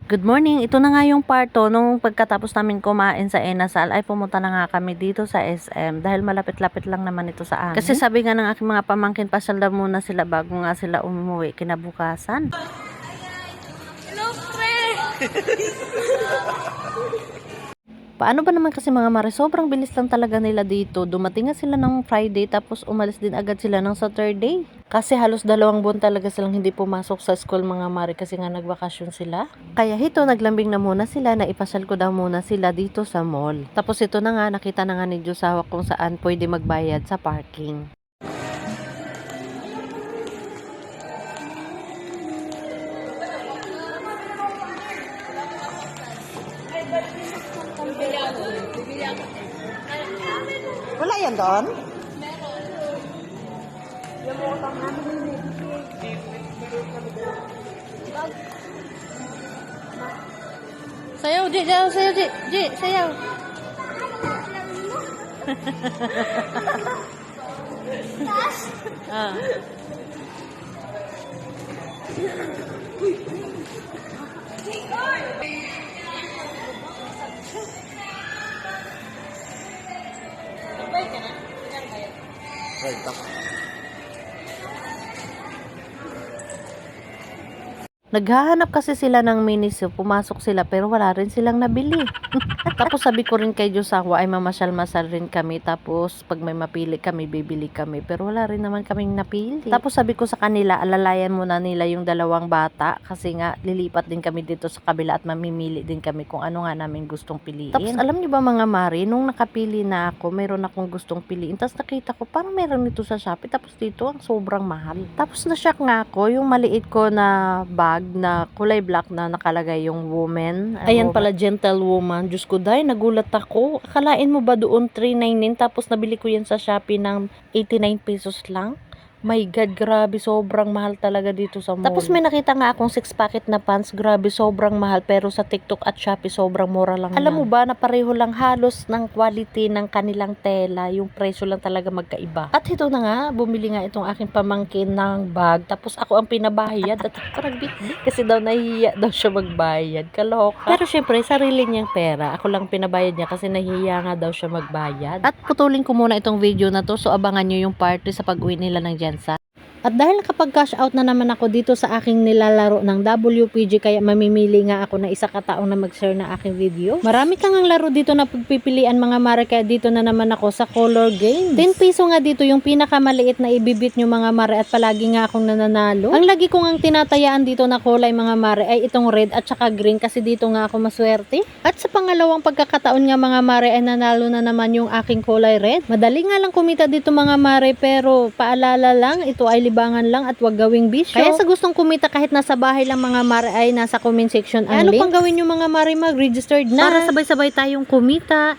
Good morning. Ito na nga yung part 2. Nung pagkatapos namin kumain sa Enasal ay pumunta na nga kami dito sa SM dahil malapit-lapit lang naman ito sa amin. Kasi sabi nga ng aking mga pamangkin, pasyal daw muna sila bago nga sila umuwi kinabukasan. Hello, pre! Paano ba naman kasi mga mare, sobrang bilis lang talaga nila dito. Dumating nga sila ng Friday tapos umalis din agad sila ng Saturday. Kasi halos 2 buwan talaga silang hindi pumasok sa school mga mare kasi nga nagbakasyon sila. Kaya hito, naglambing na muna sila na ipasyal ko daw muna sila dito sa mall. Tapos ito na nga, nakita na nga ni Josawa kung saan pwede magbayad sa parking. Wala yan doon? Sayaw, Ji, sayaw, sayaw, Ji, Ji, sayaw. Ah. Naghahanap kasi sila ng miniso, pumasok sila pero wala rin silang nabili. Tapos sabi ko rin kay Josawa ay mamasyal-masal rin kami, tapos pag may mapili kami, bibili kami, pero wala rin naman kaming napili. Tapos sabi ko sa kanila, alalayan muna nila yung 2 bata kasi nga lilipat din kami dito sa kabila at mamimili din kami kung ano nga namin gustong piliin. Tapos alam niyo ba mga mari, nung nakapili na ako, mayroon akong gustong piliin, tapos nakita ko parang mayroon nito sa Shopee, tapos dito ang sobrang mahal. Tapos na-shock nga ako, yung maliit ko na bag na kulay black na nakalagay yung woman. Ayan pala, gentlewoman. Diyos ko dahil, nagulat ako. Akalain mo ba doon 399 tapos nabili ko yan sa Shopee ng 89 pesos lang? My God, grabe, sobrang mahal talaga dito sa mall. Tapos may nakita nga akong 6 packet na pants, grabe, sobrang mahal, pero sa TikTok at Shopee, sobrang mura lang. Alam mo ba, na pareho lang halos ng quality ng kanilang tela, yung presyo lang talaga magkaiba. At ito na nga, bumili nga itong aking pamangkin ng bag, tapos ako ang pinabayad, at ako nagbitbit, kasi daw nahihiya daw siya magbayad, kaloka. Pero syempre, sarili niyang pera, ako lang pinabayad niya kasi nahihiya nga daw siya magbayad. At putulin ko muna itong video na to, so abangan nyo yung party sa pag-uwi nila ng Jensa. At dahil kapag cash out na naman ako dito sa aking nilalaro ng WPG, kaya mamimili nga ako na isa kataong na mag-share ng aking video. Marami kang laro dito na pagpipilian mga mare, kaya dito na naman ako sa color game. 10 piso nga dito yung pinakamaliit na ibibit nyo mga mare, at palagi nga akong nananalo. Ang lagi kong ang tinatayaan dito na kulay mga mare ay itong red at saka green, kasi dito nga ako maswerte. At sa pangalawang pagkakataon nga mga mare ay nanalo na naman yung aking kulay red. Madali nga lang kumita dito mga mare, pero paalala lang, ito ay libangan lang at wag gawing bisyo. Kaya sa gustong kumita kahit nasa bahay lang mga mare ay nasa comment section ang link. Ano pang gawin nyo mga mare, mag-registered na para sabay-sabay tayong kumita.